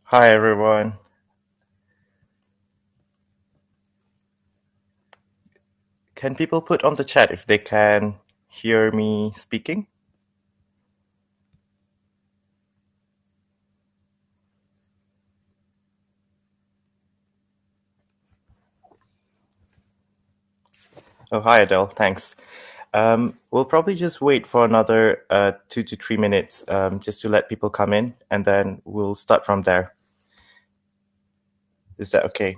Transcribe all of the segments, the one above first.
Hi everyone. Can people put on the chat if they can hear me speaking? Oh, hi Adele. Thanks. We'll probably just wait for another 2 to 3 minutes just to let people come in, and then we'll start from there. Is that okay?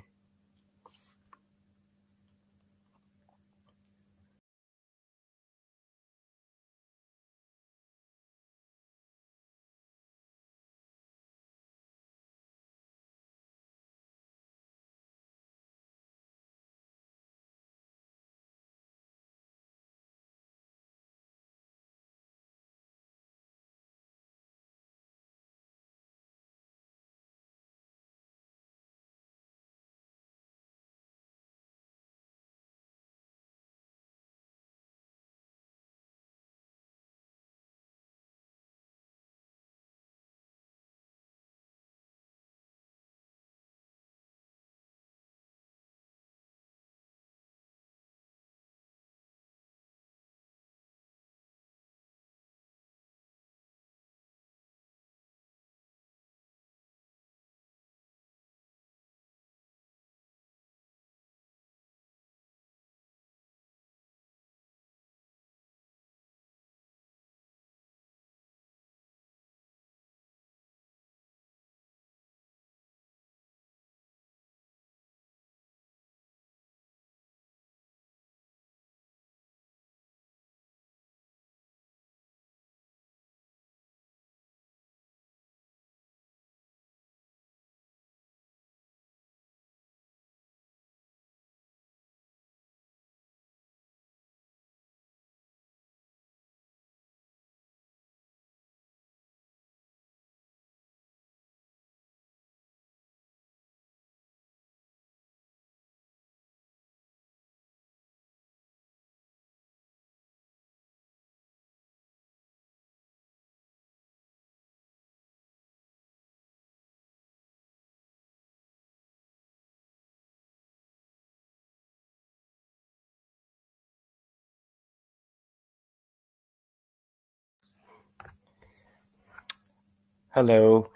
Hello.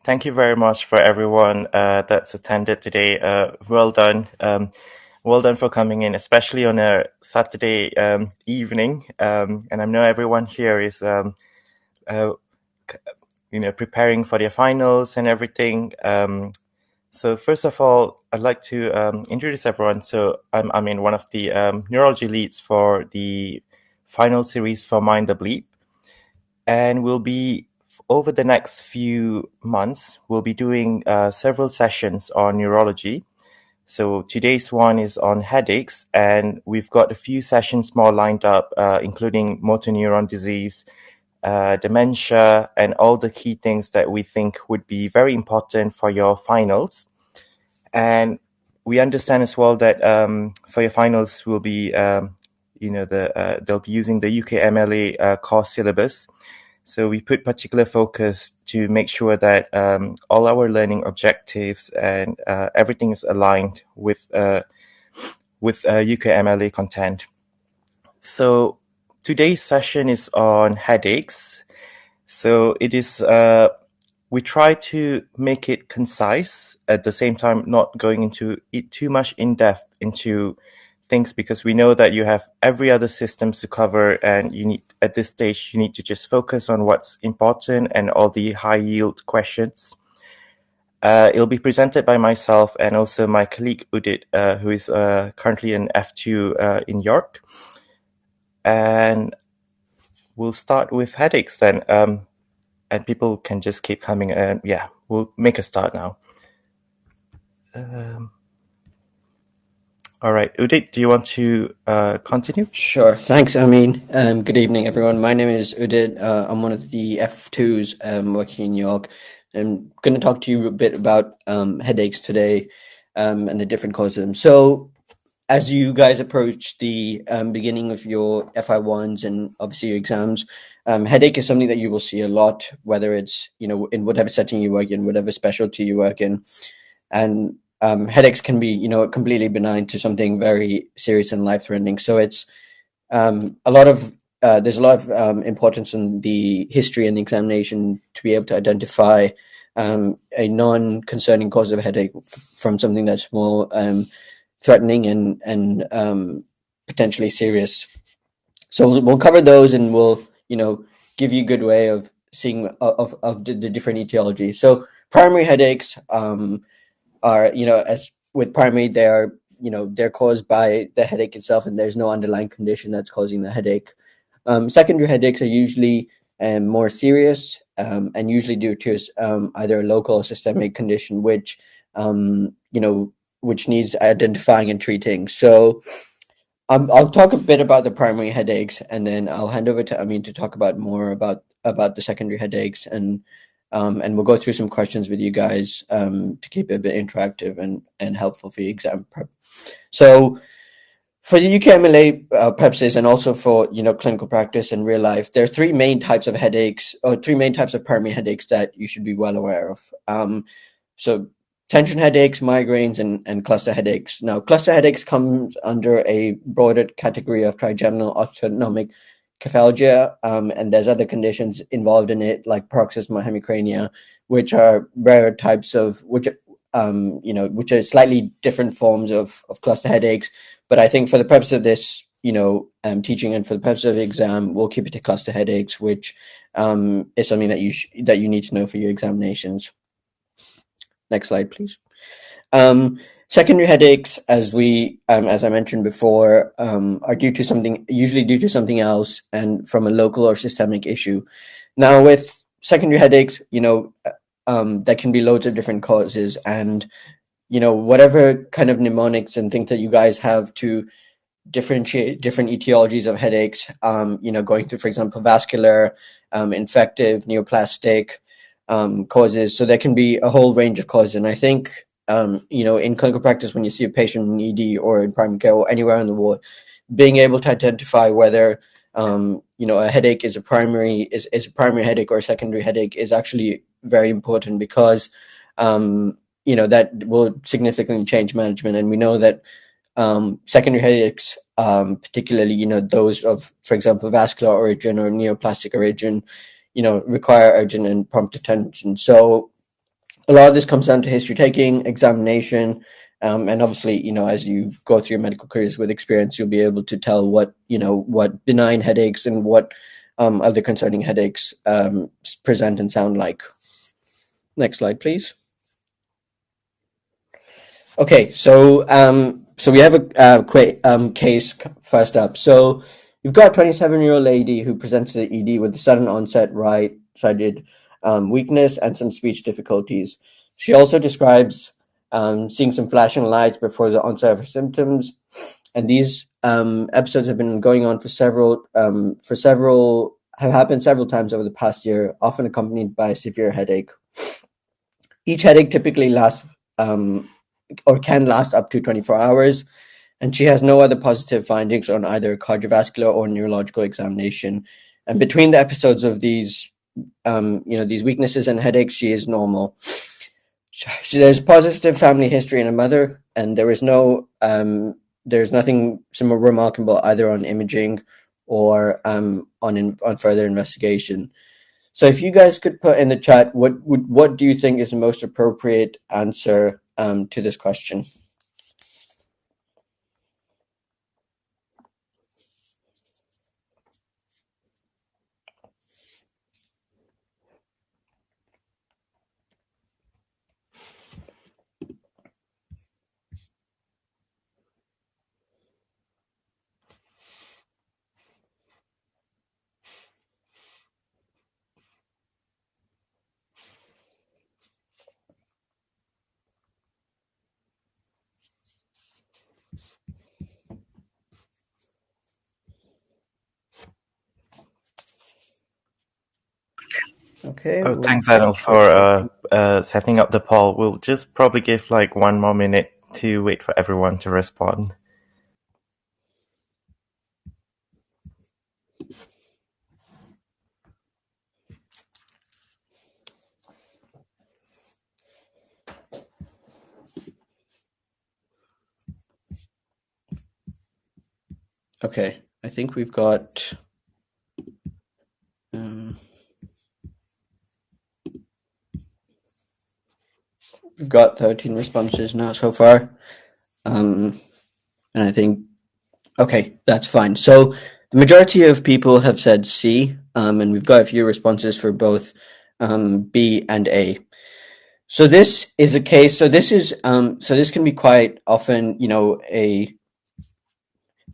Thank you very much for everyone that's attended today. Well done. Well done for coming in, especially on a Saturday evening. And I know everyone here is uh, preparing for their finals and everything. So first of all, I'd like to introduce everyone. So I'm Amin, one of the neurology leads for the final series for Mind the Bleep, and we'll be over the next few months. We'll be doing several sessions on neurology. So today's one is on headaches, and we've got a few sessions more lined up, including motor neuron disease, dementia, and all the key things that we think would be very important for your finals. And we understand as well that for your finals, we'll be, they'll be using the UKMLA course syllabus. So we put particular focus to make sure that all our learning objectives and everything is aligned with UKMLA content. So today's session is on headaches. So it is we try to make it concise at the same time, not going into it too much in depth into things, because we know that you have every other systems to cover, and you need at this stage you need to just focus on what's important and all the high yield questions. It'll be presented by myself and also my colleague Udit, who is currently an F2 in York. And we'll start with headaches then. And people can just keep coming. And yeah, we'll make a start now. All right, Udit, do you want to continue? Sure. Thanks, Amin. Good evening, everyone. My name is Udit. I'm one of the F2s working in New York. I'm going to talk to you a bit about headaches today and the different causes of them. So, as you guys approach the beginning of your FI1s and obviously your exams, Headache is something that you will see a lot, whether it's, in whatever setting you work in, whatever specialty you work in. And headaches can be, completely benign to something very serious and life-threatening. So it's a lot of there's a lot of importance in the history and the examination to be able to identify a non-concerning cause of headache from something that's more threatening and potentially serious. So we'll cover those, and we'll give you a good way of seeing of the different etiology. So primary headaches are, as with primary, they are, they're caused by the headache itself, and there's no underlying condition that's causing the headache. Secondary headaches are usually more serious, and usually due to either a local or systemic condition, which needs identifying and treating. So I'll talk a bit about the primary headaches, and then I'll hand over to Amin to talk about more about the secondary headaches, and we'll go through some questions with you guys to keep it a bit interactive and helpful for your exam prep. So for the UKMLA purposes, and also for clinical practice and real life, there are three main types of headaches, or three main types of primary headaches that you should be well aware of. So tension headaches, migraines, and cluster headaches. Now, cluster headaches comes under a broader category of trigeminal autonomic cephalgia, and there's other conditions involved in it, like paroxysmal hemicrania, which are rare types of which are slightly different forms of cluster headaches. But I think for the purpose of this, teaching, and for the purpose of the exam, we'll keep it to cluster headaches, which is something that you need to know for your examinations. Next slide, please. Secondary headaches, as I mentioned before, are usually due to something else, and from a local or systemic issue. Now, with secondary headaches, there can be loads of different causes, and whatever kind of mnemonics and things that you guys have to differentiate different etiologies of headaches, going through, for example, vascular, infective, neoplastic causes. So there can be a whole range of causes. And I think, in clinical practice, when you see a patient in ED or in primary care or anywhere in the ward, being able to identify whether a headache is a primary headache or a secondary headache is actually very important, because that will significantly change management. And we know that secondary headaches, particularly those of, for example, vascular origin or neoplastic origin, require urgent and prompt attention. So a lot of this comes down to history taking, examination, and obviously, as you go through your medical careers with experience, you'll be able to tell what benign headaches and what other concerning headaches present and sound like. Next slide, please. Okay, so we have a case first up. So you've got a 27-year-old lady who presents to the ED with sudden onset right-sided weakness and some speech difficulties. She also describes seeing some flashing lights before the onset of her symptoms, and these episodes have been going on have happened several times over the past year, often accompanied by a severe headache. Each headache typically lasts or can last up to 24 hours, and she has no other positive findings on either cardiovascular or neurological examination. And between the episodes of these weaknesses and headaches, she is normal. There's positive family history in her mother, and there's nothing remarkable either on imaging or on further investigation. So if you guys could put in the chat, what do you think is the most appropriate answer to this question? Okay. Oh, thanks, Anil, for setting up the poll. We'll just probably give like 1 more minute to wait for everyone to respond. Okay, I think we've got um, 13 responses now so far, and I think okay, that's fine. So the majority of people have said C, and we've got a few responses for both B and A. So this is a case. So this is so this can be quite often,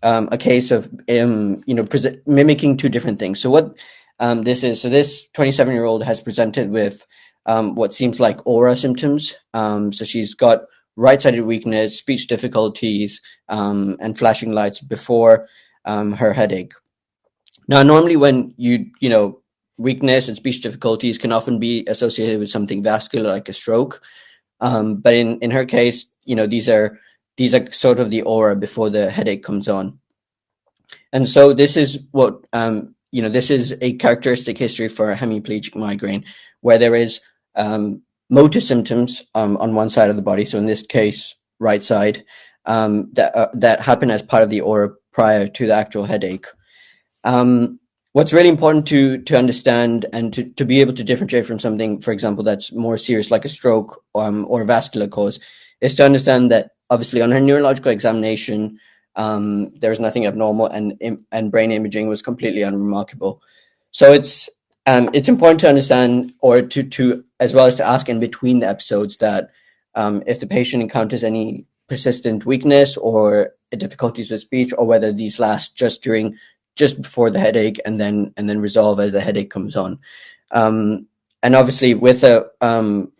a case of mimicking two different things. So what this is, so this 27-year-old has presented with what seems like aura symptoms. So she's got right-sided weakness, speech difficulties, and flashing lights before her headache. Now, normally when weakness and speech difficulties can often be associated with something vascular like a stroke. But in her case, these are sort of the aura before the headache comes on. And so this is what this is a characteristic history for a hemiplegic migraine, where there is motor symptoms on one side of the body. So in this case, right side, that happen as part of the aura prior to the actual headache. What's really important to understand and to be able to differentiate from something, for example, that's more serious like a stroke or a vascular cause, is to understand that obviously on her neurological examination, there was nothing abnormal, and brain imaging was completely unremarkable. So it's important to understand, or to as well as to ask in between the episodes, that if the patient encounters any persistent weakness or difficulties with speech, or whether these last just before the headache and then resolve as the headache comes on. And obviously with a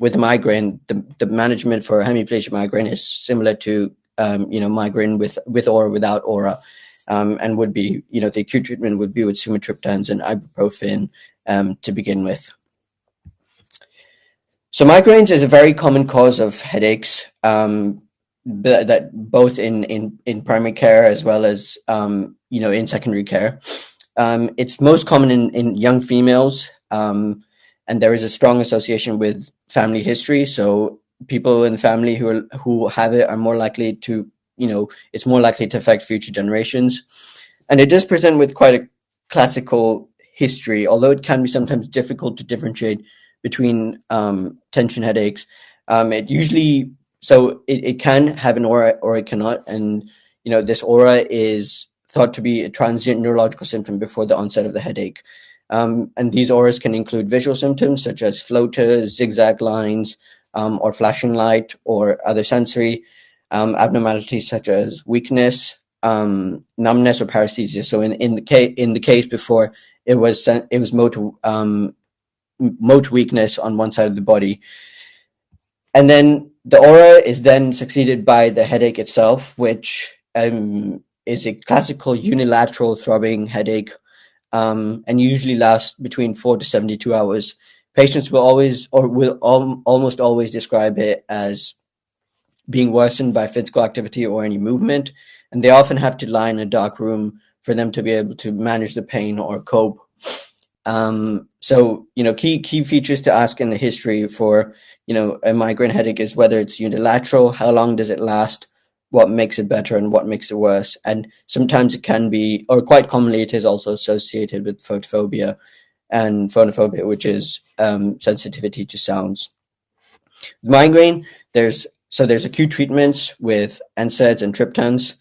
migraine, the management for a hemiplegic migraine is similar to migraine with or without aura, and would be, the acute treatment would be with sumatriptans and ibuprofen to begin with. So migraines is a very common cause of headaches, that both in primary care as well as in secondary care. It's most common in young females, and there is a strong association with family history. So people in the family who have it are more likely to, it's more likely to affect future generations. And it does present with quite a classical history, although it can be sometimes difficult to differentiate between tension headaches. It usually, it can have an aura or it cannot. And, this aura is thought to be a transient neurological symptom before the onset of the headache. And these auras can include visual symptoms such as floaters, zigzag lines, or flashing light, or other sensory abnormalities such as weakness, numbness, or paresthesia. So in the case before, it was motor weakness on one side of the body. And then the aura is then succeeded by the headache itself, which is a classical unilateral throbbing headache, and usually lasts between 4 to 72 hours. Patients will almost always describe it as being worsened by physical activity or any movement, and they often have to lie in a dark room for them to be able to manage the pain or cope. So, key features to ask in the history for, a migraine headache is whether it's unilateral, how long does it last, what makes it better and what makes it worse. And sometimes it can be, or quite commonly, it is also associated with photophobia and phonophobia, which is sensitivity to sounds. Migraine, there's acute treatments with NSAIDs and triptans.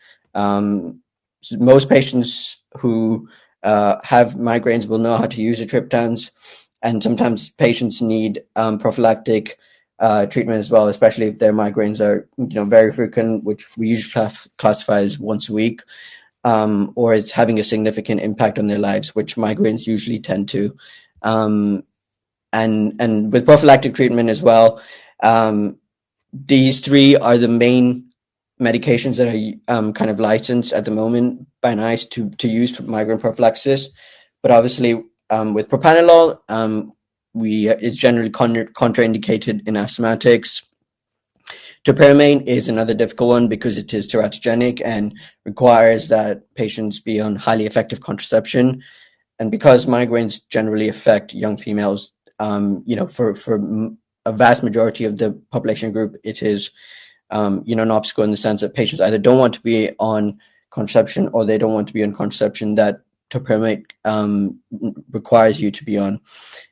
Most patients who have migraines will know how to use the triptans, and sometimes patients need prophylactic treatment as well, especially if their migraines are very frequent, which we usually classify as once a week, or it's having a significant impact on their lives, which migraines usually tend to. And with prophylactic treatment as well, these three are the main medications that are kind of licensed at the moment by NICE to use for migraine prophylaxis. But obviously, with propranolol, it's generally contraindicated in asthmatics. Topiramate is another difficult one because it is teratogenic and requires that patients be on highly effective contraception. And because migraines generally affect young females, for a vast majority of the population group, it is, an obstacle in the sense that patients either don't want to be on contraception, or they don't want to be on contraception that topiramate requires you to be on.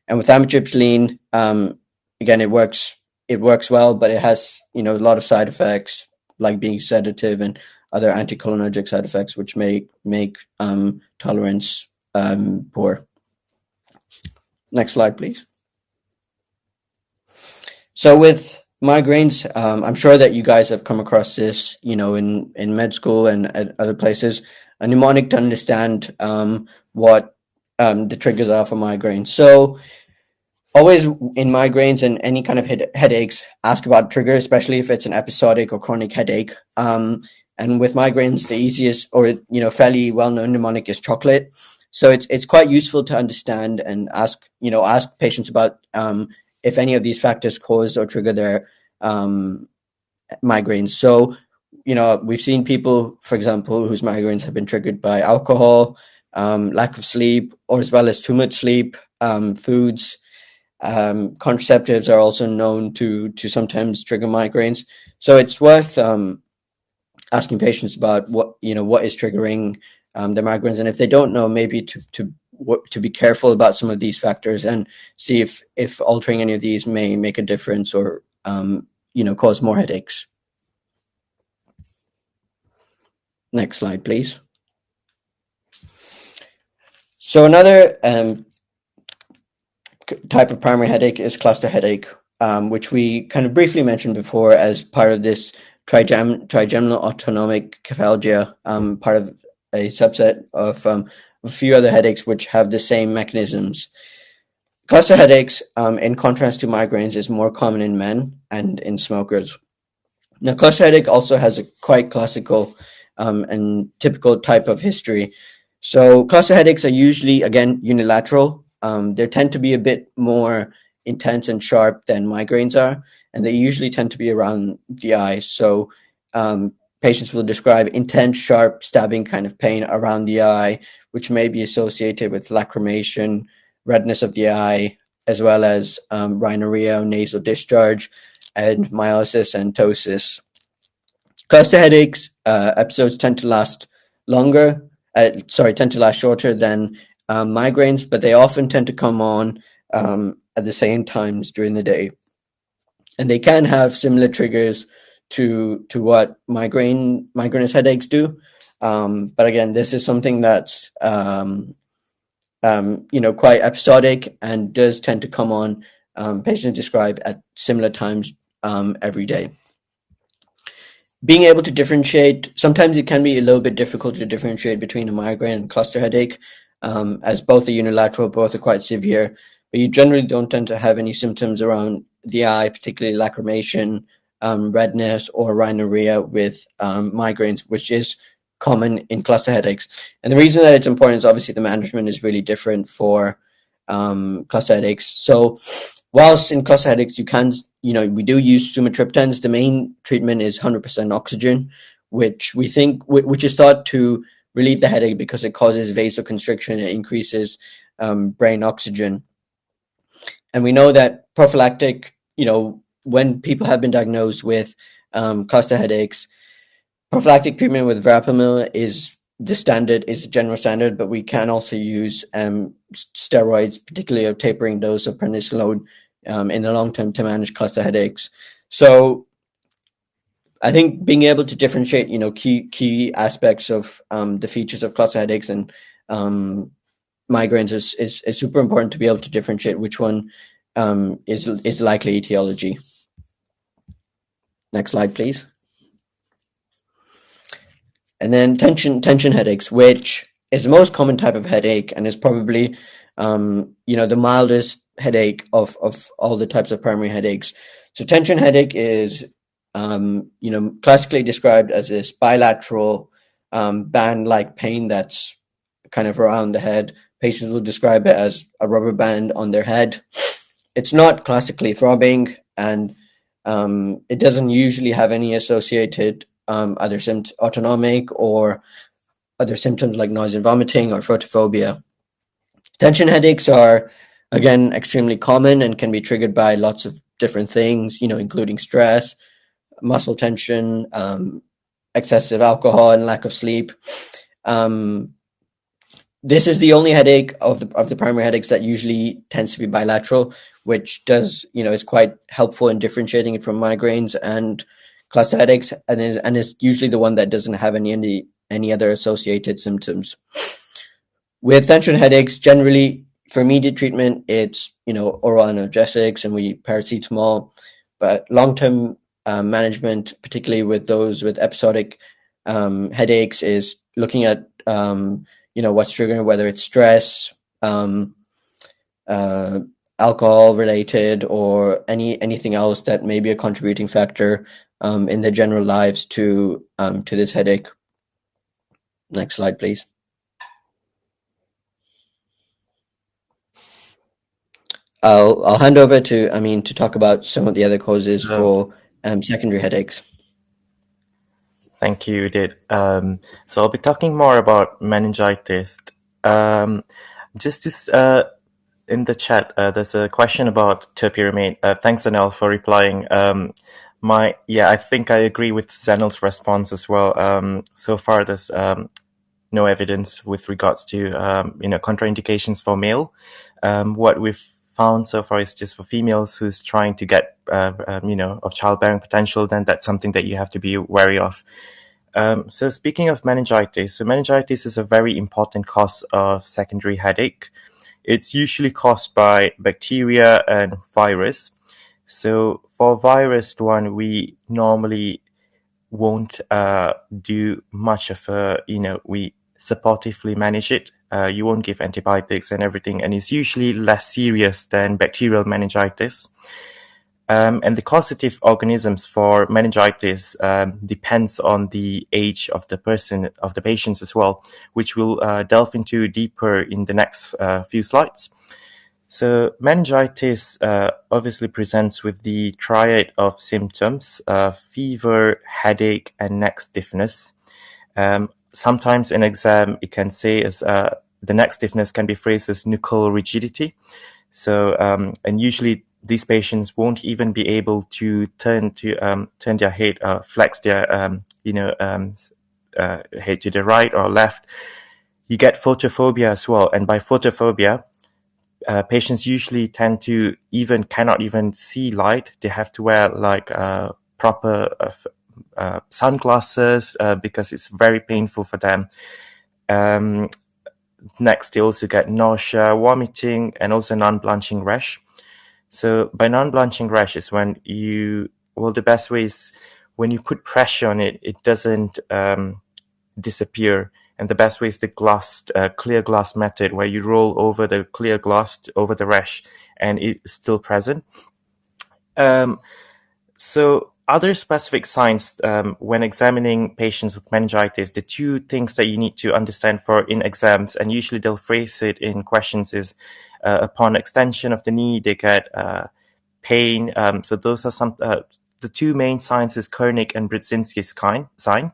And with amitriptyline, again, it works well, but it has a lot of side effects, like being sedative and other anticholinergic side effects, which make tolerance poor. Next slide, please. So with migraines, I'm sure that you guys have come across this, in med school and at other places, a mnemonic to understand what the triggers are for migraines. So always in migraines and any kind of headaches, ask about trigger, especially if it's an episodic or chronic headache. And with migraines, the easiest or fairly well-known mnemonic is chocolate. So it's quite useful to understand and ask patients about if any of these factors cause or trigger their migraines. So we've seen people, for example, whose migraines have been triggered by alcohol, lack of sleep, or as well as too much sleep, foods. Contraceptives are also known to sometimes trigger migraines. So it's worth asking patients about what is triggering their migraines, and if they don't know, maybe to be careful about some of these factors and see if altering any of these may make a difference or cause more headaches. Next slide, please. So another type of primary headache is cluster headache, which we kind of briefly mentioned before as part of this trigeminal autonomic cephalgia, part of a subset of a few other headaches which have the same mechanisms. Cluster headaches, in contrast to migraines, is more common in men and in smokers. Now, cluster headache also has a quite classical and typical type of history. So cluster headaches are usually, again, unilateral. They tend to be a bit more intense and sharp than migraines are, and they usually tend to be around the eyes. So patients will describe intense, sharp, stabbing kind of pain around the eye, which may be associated with lacrimation, redness of the eye, as well as rhinorrhea, nasal discharge, and miosis and ptosis. Cluster headaches episodes tend to last shorter than migraines, but they often tend to come on at the same times during the day. And they can have similar triggers to what migrainous headaches do. But again, this is something that's quite episodic and does tend to come on, patients describe at similar times every day. Being able to differentiate, sometimes it can be a little bit difficult to differentiate between a migraine and cluster headache, as both are unilateral, both are quite severe, but you generally don't tend to have any symptoms around the eye, particularly lacrimation, redness, or rhinorrhea with migraines, which is common in cluster headaches. And the reason that it's important is obviously the management is really different for cluster headaches. So whilst in cluster headaches, we do use sumatriptans, the main treatment is 100% oxygen, which is thought to relieve the headache because it causes vasoconstriction and increases brain oxygen. And we know that prophylactic, when people have been diagnosed with cluster headaches, prophylactic treatment with verapamil is the general standard, but we can also use steroids, particularly a tapering dose of prednisolone in the long term to manage cluster headaches. So I think being able to differentiate, key aspects of the features of cluster headaches and migraines is super important to be able to differentiate which one is likely etiology. Next slide, please. And then tension headaches, which is the most common type of headache and is probably the mildest headache of all the types of primary headaches. So tension headache is classically described as this bilateral band-like pain that's kind of around the head. Patients will describe it as a rubber band on their head. It's not classically throbbing, and it doesn't usually have any associated other autonomic or other symptoms like nausea and vomiting or photophobia. Tension headaches are, again, extremely common and can be triggered by lots of different things, including stress, muscle tension, excessive alcohol and lack of sleep. This is the only headache of the primary headaches that usually tends to be bilateral, which does, is quite helpful in differentiating it from migraines and cluster headaches, and is usually the one that doesn't have any other associated symptoms. With tension headaches, generally for immediate treatment, it's oral analgesics and paracetamol, but long-term management, particularly with those with episodic headaches, is looking at what's triggering, whether it's stress, alcohol related, or anything else that may be a contributing factor in their general lives to this headache. Next slide, please. I'll hand over to Amin to talk about some of the other causes for secondary headaches. Thank you, Udit. So I'll be talking more about meningitis. In the chat, there's a question about topiramate. Thanks, Anel, for replying. I think I agree with Zenel's response as well. So far, there's no evidence with regards to contraindications for male. What we've found so far is just for females who's trying to get of childbearing potential. Then that's something that you have to be wary of. So speaking of meningitis, so meningitis is a very important cause of secondary headache. It's usually caused by bacteria and virus. So for virus one, we normally won't do much of we supportively manage it. You won't give antibiotics and everything, and it's usually less serious than bacterial meningitis. And the causative organisms for meningitis depends on the age of the patients as well, which we'll delve into deeper in the next few slides. So meningitis obviously presents with the triad of symptoms: fever, headache, and neck stiffness. Sometimes in exam, it can say as the neck stiffness can be phrased as nuchal rigidity. So and usually these patients won't even be able to turn their head, flex their head to the right or left. You get photophobia as well, and by photophobia, patients usually cannot even see light. They have to wear proper sunglasses because it's very painful for them. Next, they also get nausea, vomiting, and also non-blanching rash. So by non-blanching rash is when the best way is when you put pressure on it, it doesn't disappear. And the best way is the clear glass method, where you roll over the clear glass over the rash and it's still present. So other specific signs when examining patients with meningitis, the two things that you need to understand in exams, and usually they'll phrase it in questions, is upon extension of the knee, they get pain. So those are the two main signs is Koenig and Brudzinski's sign.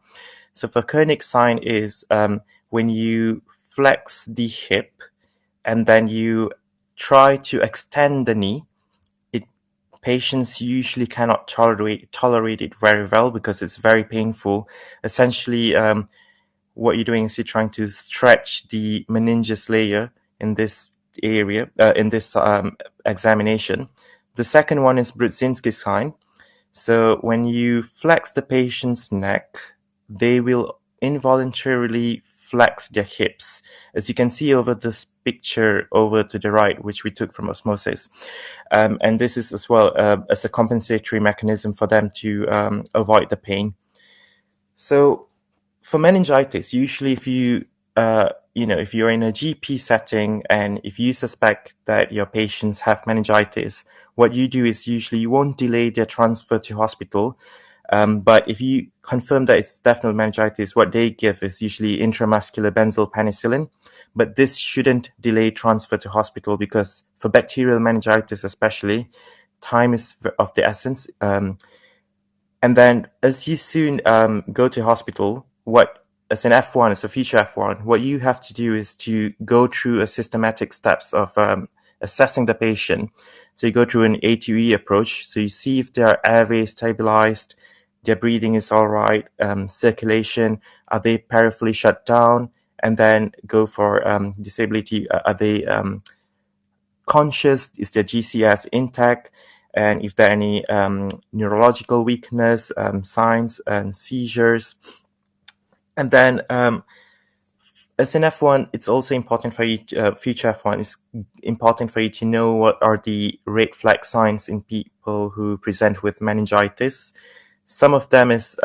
So for Koenig's sign is when you flex the hip and then you try to extend the knee. Patients usually cannot tolerate it very well because it's very painful. Essentially, what you're doing is you're trying to stretch the meningeus layer in this area, in this examination. The second one is Brudzinski's sign. So when you flex the patient's neck, they will involuntarily flex their hips, as you can see over this picture over to the right, which we took from osmosis. And this is as well as a compensatory mechanism for them to avoid the pain. So for meningitis, usually if if you're in a GP setting and if you suspect that your patients have meningitis, what you do is usually you won't delay their transfer to hospital. But if you confirm that it's definitely meningitis, what they give is usually intramuscular benzyl penicillin. But this shouldn't delay transfer to hospital because for bacterial meningitis especially, time is of the essence. And then as you soon go to hospital, as an F1, as a future F1, what you have to do is to go through a systematic steps of assessing the patient. So you go through an A to E approach. So you see if their airway is stabilized, their breathing is all right, circulation, are they peripherally shut down, and then go for disability, are they conscious, is their GCS intact, and if there are any neurological weakness, signs and seizures. And then as an F1, it's also important for you, future F1, it's important for you to know what are the red flag signs in people who present with meningitis. Some of them is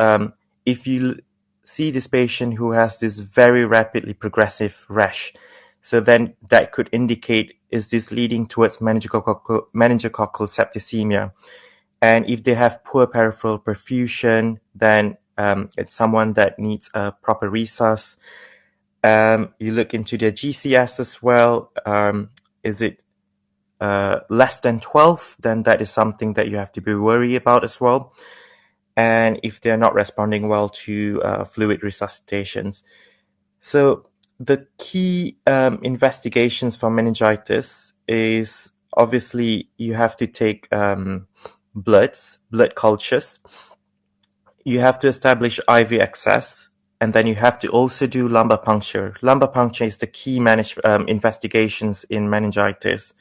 if you see this patient who has this very rapidly progressive rash, so then that could indicate, is this leading towards meningococcal septicemia? And if they have poor peripheral perfusion, then it's someone that needs a proper resus. You look into their GCS as well. Is it less than 12? Then that is something that you have to be worried about as well. And if they're not responding well to fluid resuscitations. So the key investigations for meningitis is obviously you have to take blood cultures. You have to establish IV access, and then you have to also do lumbar puncture. Lumbar puncture is the key investigations in meningitis.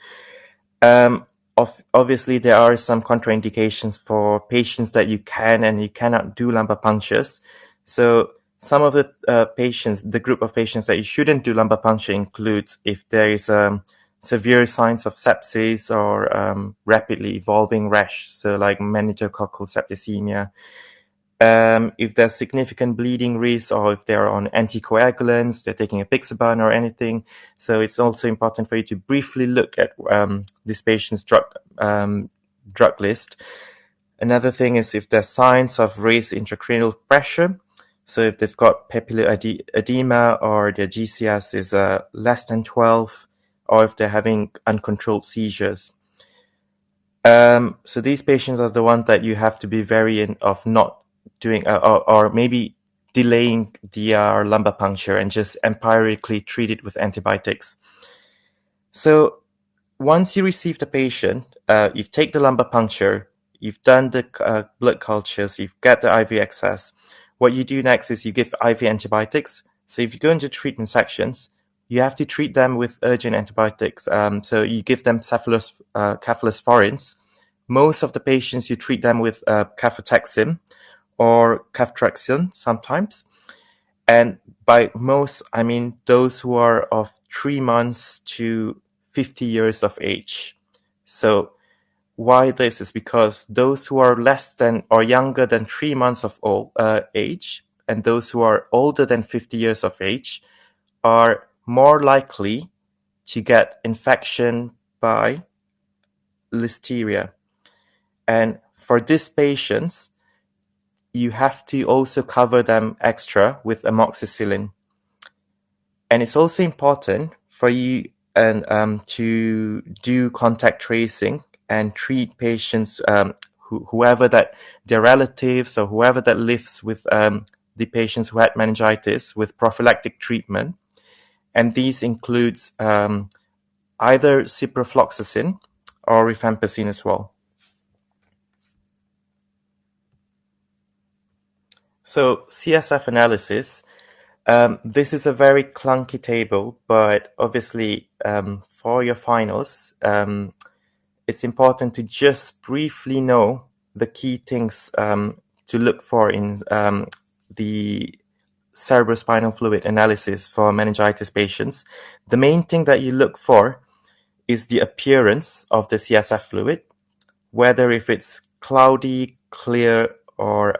Obviously, there are some contraindications for patients that you can and you cannot do lumbar punctures. So some of the patients, the group of patients that you shouldn't do lumbar puncture includes if there is severe signs of sepsis or rapidly evolving rash, so like meningococcal septicemia. If there's significant bleeding risk, or if they're on anticoagulants, they're taking a Pixaban or anything. So it's also important for you to briefly look at this patient's drug list. Another thing is if there's signs of raised intracranial pressure. So if they've got papillary edema, or their GCS is less than 12, or if they're having uncontrolled seizures. So these patients are the ones that you have to be wary of not doing, or maybe delaying the lumbar puncture and just empirically treat it with antibiotics. So once you receive the patient, you take the lumbar puncture, you've done the blood cultures, you've got the IV access. What you do next is you give IV antibiotics. So if you go into treatment sections, you have to treat them with urgent antibiotics. So you give them cephalosporins. Most of the patients, you treat them with cefotaxime or ceftriaxone sometimes. And by most, I mean those who are of 3 months to 50 years of age. So why this is because those who are less than or younger than 3 months of age, and those who are older than 50 years of age, are more likely to get infection by listeria. And for these patients, you have to also cover them extra with amoxicillin. And it's also important for you to do contact tracing and treat patients, whoever that their relatives or whoever that lives with the patients who had meningitis, with prophylactic treatment. And these includes either ciprofloxacin or rifampicin as well. So CSF analysis. This is a very clunky table, but obviously for your finals, it's important to just briefly know the key things to look for in the cerebrospinal fluid analysis for meningitis patients. The main thing that you look for is the appearance of the CSF fluid, whether if it's cloudy, clear, or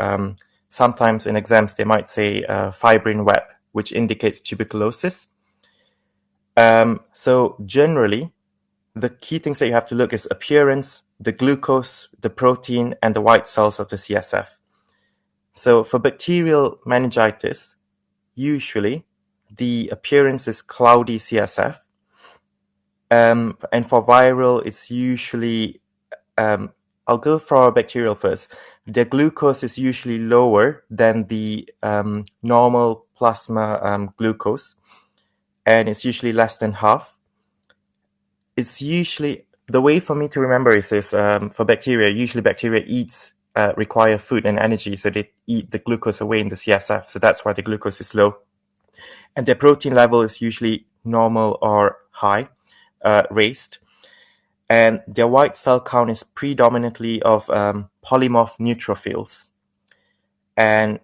sometimes in exams they might say fibrin web, which indicates tuberculosis. So generally, the key things that you have to look is appearance, the glucose, the protein, and the white cells of the CSF. So for bacterial meningitis, usually the appearance is cloudy CSF. And for viral, it's usually, I'll go for bacterial first. The glucose is usually lower than the normal plasma glucose, and it's usually less than half. It's usually, the way for me to remember is for bacteria, usually bacteria eats require food and energy, so they eat the glucose away in the CSF. So that's why the glucose is low. And their protein level is usually normal or high, raised. And their white cell count is predominantly of polymorph neutrophils. And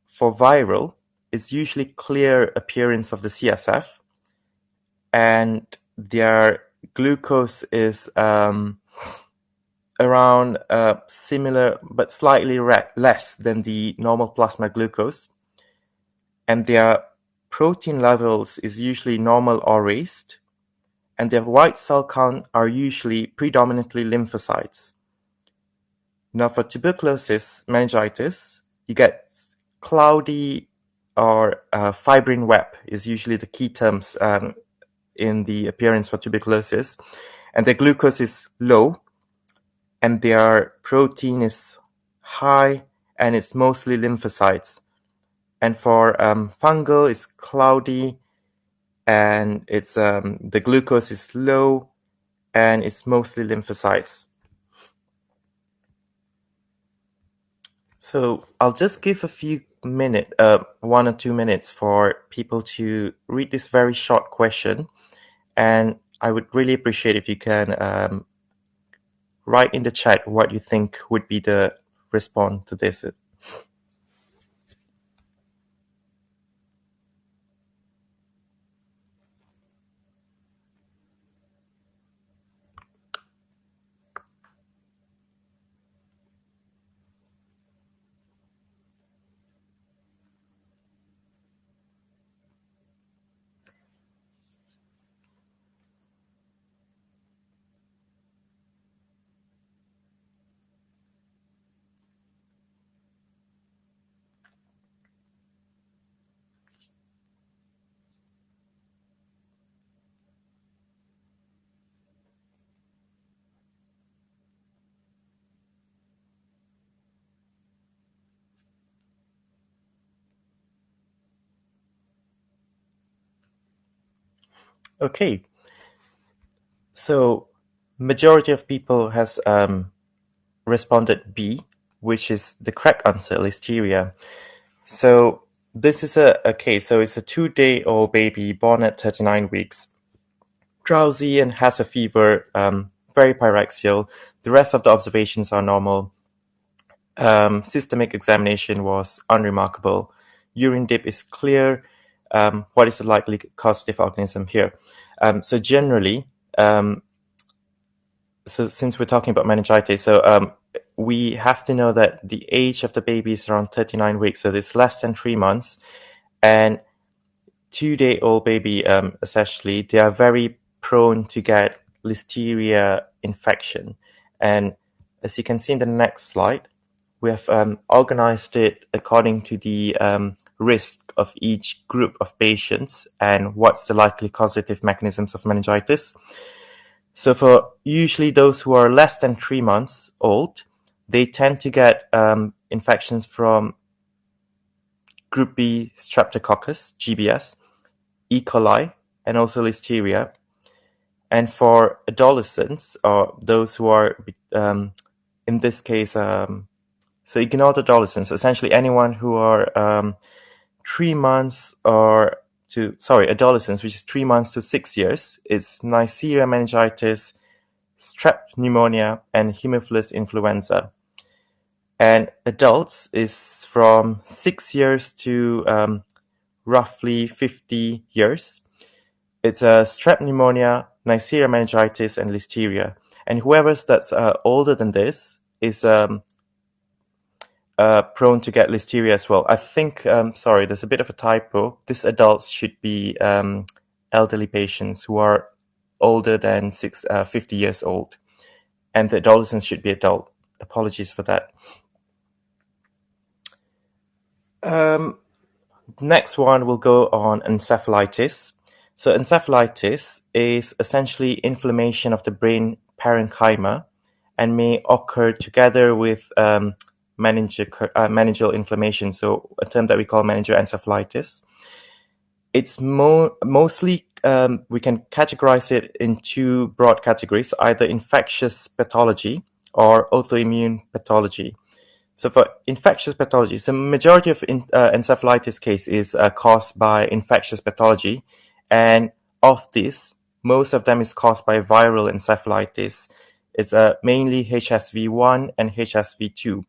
for viral, it's usually clear appearance of the CSF, and their glucose is around similar but slightly less than the normal plasma glucose, and their protein levels is usually normal or raised, and their white cell count are usually predominantly lymphocytes. Now, for tuberculosis, meningitis, you get cloudy or fibrin web is usually the key terms in the appearance for tuberculosis, and their glucose is low, and their protein is high, and it's mostly lymphocytes. And for fungal, it's cloudy, and it's the glucose is low, and it's mostly lymphocytes. So I'll just give a few minutes, 1 or 2 minutes for people to read this very short question. And I would really appreciate if you can write in the chat what you think would be the response to this. Okay, so majority of people has responded B, which is the correct answer, listeria. So this is a case. So it's a 2-day-old baby born at 39 weeks, drowsy and has a fever, very pyrexial. The rest of the observations are normal. Systemic examination was unremarkable. Urine dip is clear. What is the likely causative organism here? So generally, so since we're talking about meningitis, so we have to know that the age of the baby is around 39 weeks, so it's less than 3 months. And 2-day-old baby, especially, they are very prone to get listeria infection. And as you can see in the next slide, we have organized it according to the risk of each group of patients and what's the likely causative mechanisms of meningitis. So for usually those who are less than 3 months old, they tend to get infections from Group B Streptococcus, GBS, E. coli, and also listeria. And for adolescents, or those who are, in this case, so ignore the adolescents, essentially anyone who are 3 months adolescents, which is 3 months to 6 years, is Neisseria meningitis, strep pneumonia, and Haemophilus influenza. And adults is from 6 years to roughly 50 years. It's a strep pneumonia, Neisseria meningitis, and listeria. And whoever's that's older than this is prone to get listeria as well. I think, sorry, there's a bit of a typo. These adults should be elderly patients who are older than 50 years old. And the adolescents should be adult. Apologies for that. Next one will go on encephalitis. So encephalitis is essentially inflammation of the brain parenchyma and may occur together with meningeal inflammation, so a term that we call meningoencephalitis. It's mostly, we can categorize it in 2 broad categories, either infectious pathology or autoimmune pathology. So for infectious pathology, so majority of encephalitis case is caused by infectious pathology, and of this, most of them is caused by viral encephalitis. It's mainly HSV1 and HSV2.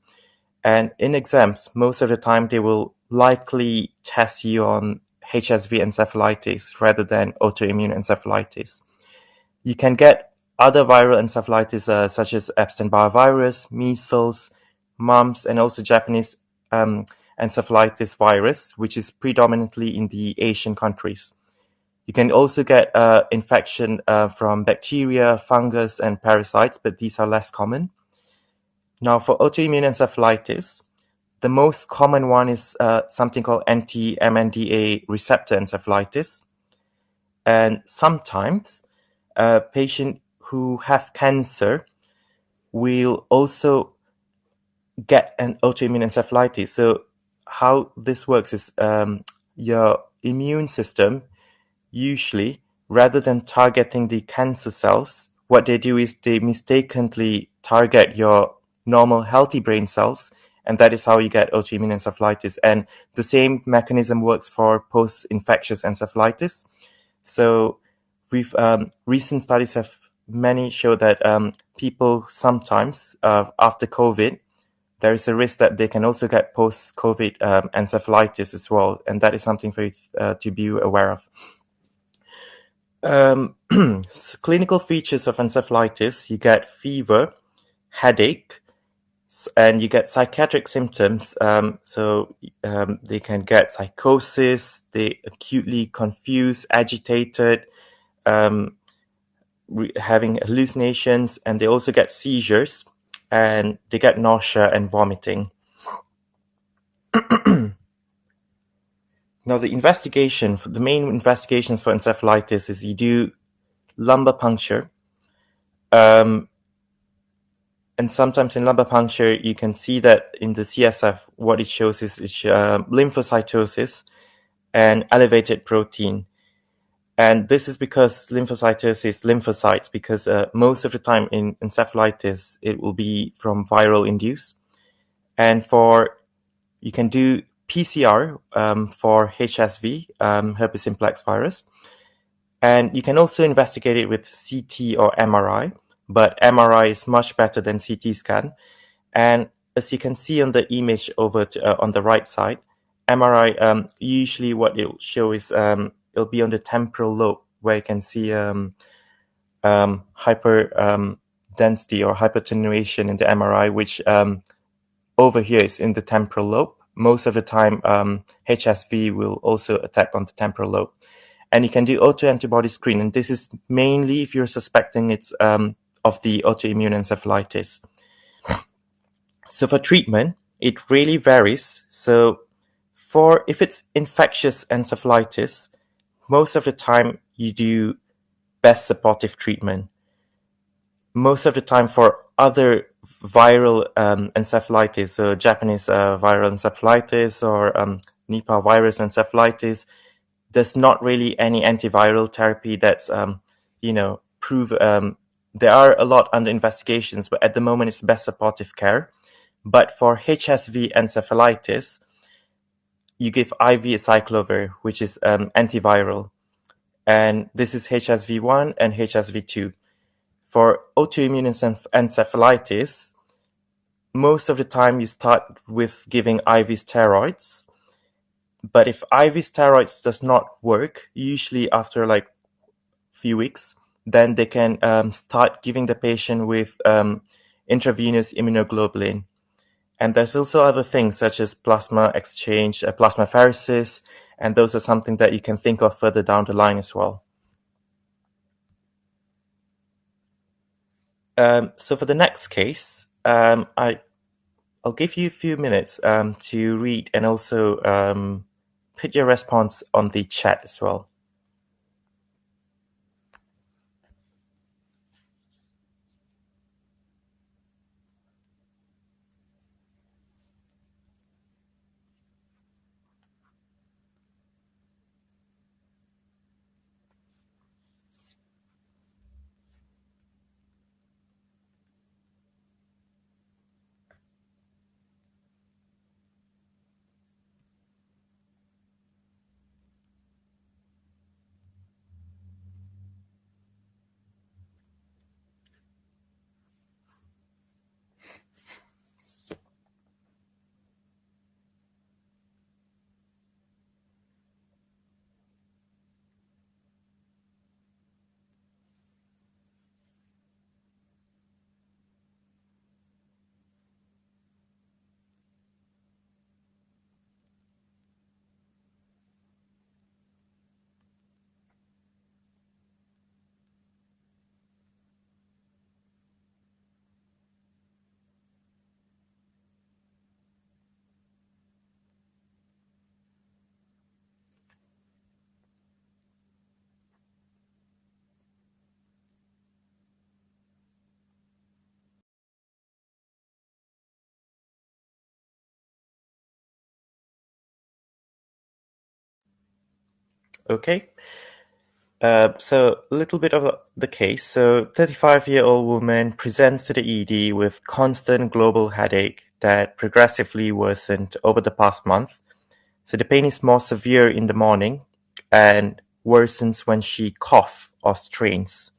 And in exams, most of the time they will likely test you on HSV encephalitis rather than autoimmune encephalitis. You can get other viral encephalitis such as Epstein-Barr virus, measles, mumps, and also Japanese encephalitis virus, which is predominantly in the Asian countries. You can also get infection from bacteria, fungus, and parasites, but these are less common. Now, for autoimmune encephalitis, the most common one is something called anti-MNDA receptor encephalitis. And sometimes patients who have cancer will also get an autoimmune encephalitis. So how this works is your immune system usually, rather than targeting the cancer cells, what they do is they mistakenly target your normal healthy brain cells, and that is how you get autoimmune encephalitis. And the same mechanism works for post-infectious encephalitis. So we've recent studies have many show that people sometimes after COVID, there is a risk that they can also get post-COVID encephalitis as well, and that is something for you to be aware of. Clinical features of encephalitis: you get fever, headache, and you get psychiatric symptoms. They can get psychosis, they acutely confused, agitated, having hallucinations, and they also get seizures, and they get nausea and vomiting. Now, the main investigations for encephalitis is you do lumbar puncture, and sometimes in lumbar puncture, you can see that in the CSF, what it shows is lymphocytosis and elevated protein. And this is because lymphocytosis, lymphocytes, because most of the time in encephalitis, it will be from viral induced. And you can do PCR for HSV, herpes simplex virus. And you can also investigate it with CT or MRI, but MRI is much better than CT scan. And as you can see on the image over on the right side, MRI, usually what it will show is it'll be on the temporal lobe, where you can see hyper density or hypertenuation in the MRI, which over here is in the temporal lobe. Most of the time, HSV will also attack on the temporal lobe. And you can do autoantibody screen, and this is mainly if you're suspecting it's of the autoimmune encephalitis. So for treatment, it really varies. So if it's infectious encephalitis, most of the time you do best supportive treatment. Most of the time for other viral encephalitis, so Japanese viral encephalitis or Nipah virus encephalitis, there's not really any antiviral therapy that's, there are a lot under investigations, but at the moment it's best supportive care. But for HSV encephalitis, you give IV acyclovir, which is antiviral. And this is HSV1 and HSV2. For autoimmune encephalitis, most of the time you start with giving IV steroids. But if IV steroids does not work, usually after like few weeks, then they can start giving the patient with intravenous immunoglobulin. And there's also other things such as plasma exchange, plasmapheresis, and those are something that you can think of further down the line as well. So for the next case, I'll give you a few minutes to read and also put your response on the chat as well. Okay. So a little bit of the case. So 35-year-old woman presents to the ED with constant global headache that progressively worsened over the past month. So the pain is more severe in the morning and worsens when she coughs or strains.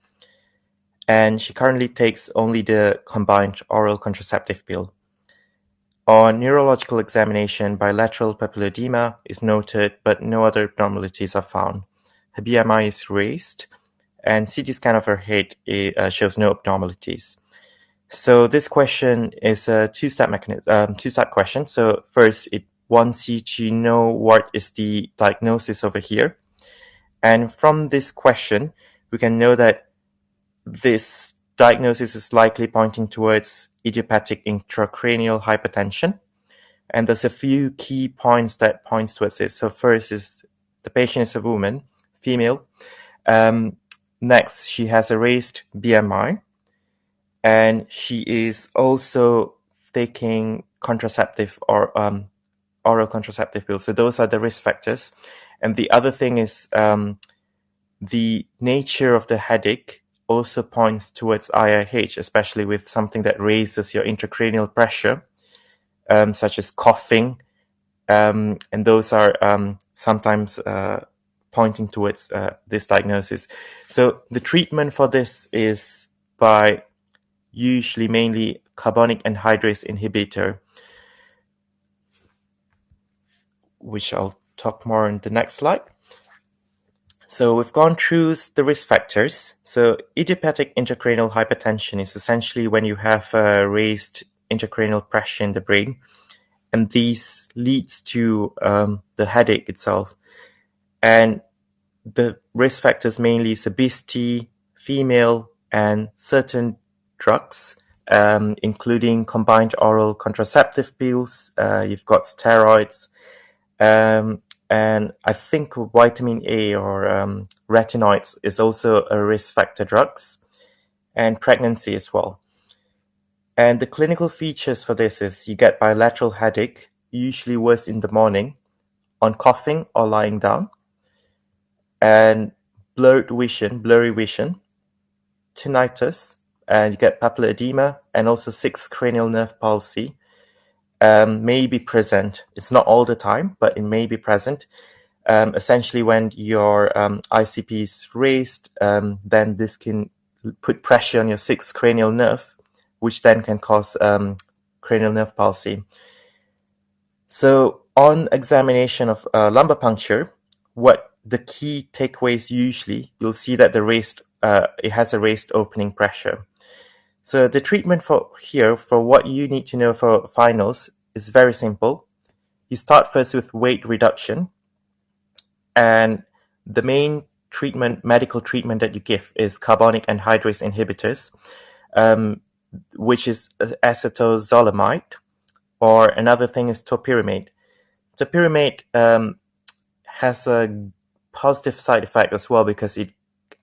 And she currently takes only the combined oral contraceptive pill. On neurological examination, bilateral papilledema is noted, but no other abnormalities are found. Her BMI is raised, and CT scan of her head shows no abnormalities. So this question is a two-step question. So first, it wants you to know what is the diagnosis over here, and from this question, we can know that this diagnosis is likely pointing towards idiopathic intracranial hypertension. And there's a few key points that points towards it. So first is the patient is a woman, female. Next, she has a raised BMI, and she is also taking contraceptive or oral contraceptive pills. So those are the risk factors. And the other thing is the nature of the headache also points towards IIH, especially with something that raises your intracranial pressure, such as coughing, and those are sometimes pointing towards this diagnosis. So the treatment for this is by usually mainly carbonic anhydrase inhibitor, which I'll talk more in the next slide. So we've gone through the risk factors. So idiopathic intracranial hypertension is essentially when you have raised intracranial pressure in the brain, and these leads to the headache itself. And the risk factors mainly is obesity, female, and certain drugs, including combined oral contraceptive pills. You've got steroids, and I think vitamin A or retinoids is also a risk factor drugs, and pregnancy as well. And the clinical features for this is you get bilateral headache, usually worse in the morning, on coughing or lying down, and blurry vision, tinnitus, and you get papilledema, and also sixth cranial nerve palsy may be present. It's not all the time, but it may be present. Essentially, when your ICP is raised, then this can put pressure on your sixth cranial nerve, which then can cause cranial nerve palsy. So on examination of lumbar puncture, what the key takeaways usually, you'll see that it has a raised opening pressure. So the treatment for what you need to know for finals is very simple. You start first with weight reduction, and the main medical treatment that you give is carbonic anhydrase inhibitors, which is acetazolamide, or another thing is topiramate. Topiramate has a positive side effect as well because it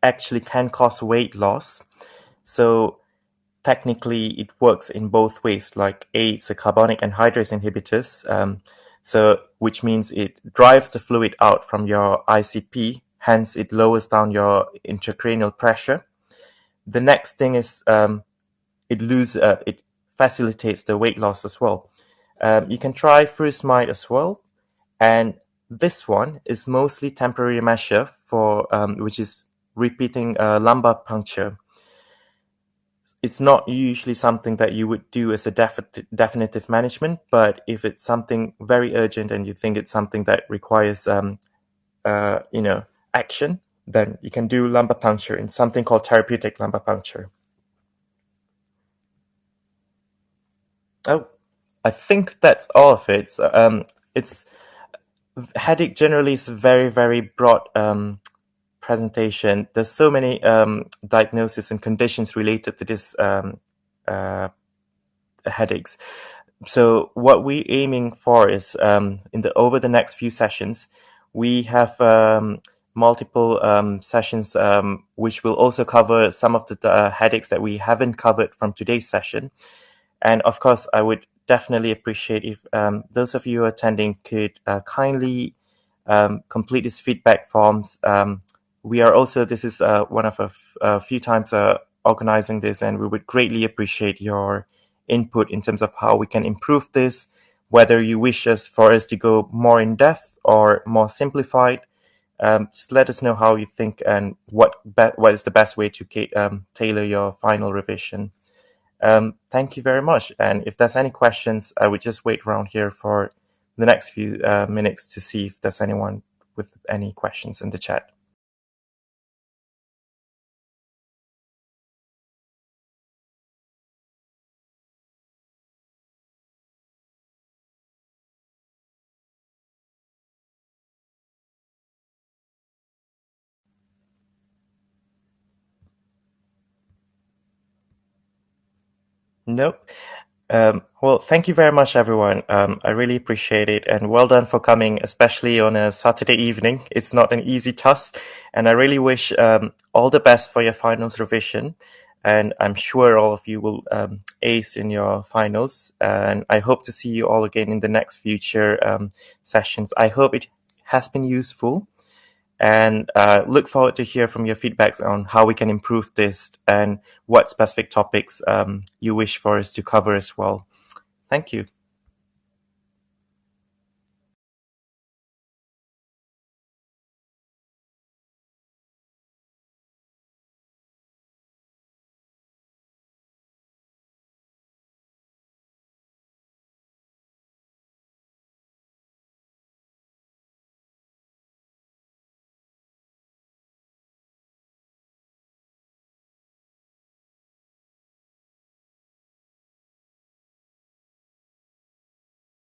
actually can cause weight loss. So technically it works in both ways. Like it's a carbonic anhydrase inhibitors, which means it drives the fluid out from your ICP, hence it lowers down your intracranial pressure. The next thing is it facilitates the weight loss as well. You can try furosemide as well, and this one is mostly temporary measure for which is repeating lumbar puncture. It's not usually something that you would do as a definitive management, but if it's something very urgent and you think it's something that requires action, then you can do lumbar puncture in something called therapeutic lumbar puncture. Oh, I think that's all of it. It's headache generally is a very, very broad presentation. There's so many diagnoses and conditions related to this headaches. So what we're aiming for is over the next few sessions, we have multiple sessions which will also cover some of the headaches that we haven't covered from today's session. And of course, I would definitely appreciate if those of you attending could kindly complete these feedback forms. We are also, this is one of a few times organizing this, and we would greatly appreciate your input in terms of how we can improve this, whether you wish us for us to go more in depth or more simplified. Just let us know how you think and what is the best way to tailor your final revision. Thank you very much. And if there's any questions, I would just wait around here for the next few minutes to see if there's anyone with any questions in the chat. Nope. Well, thank you very much, everyone. I really appreciate it, and well done for coming, especially on a Saturday evening. It's not an easy task, and I really wish all the best for your finals revision. And I'm sure all of you will ace in your finals. And I hope to see you all again in the next future sessions. I hope it has been useful, and look forward to hear from your feedbacks on how we can improve this and what specific topics you wish for us to cover as well. Thank you.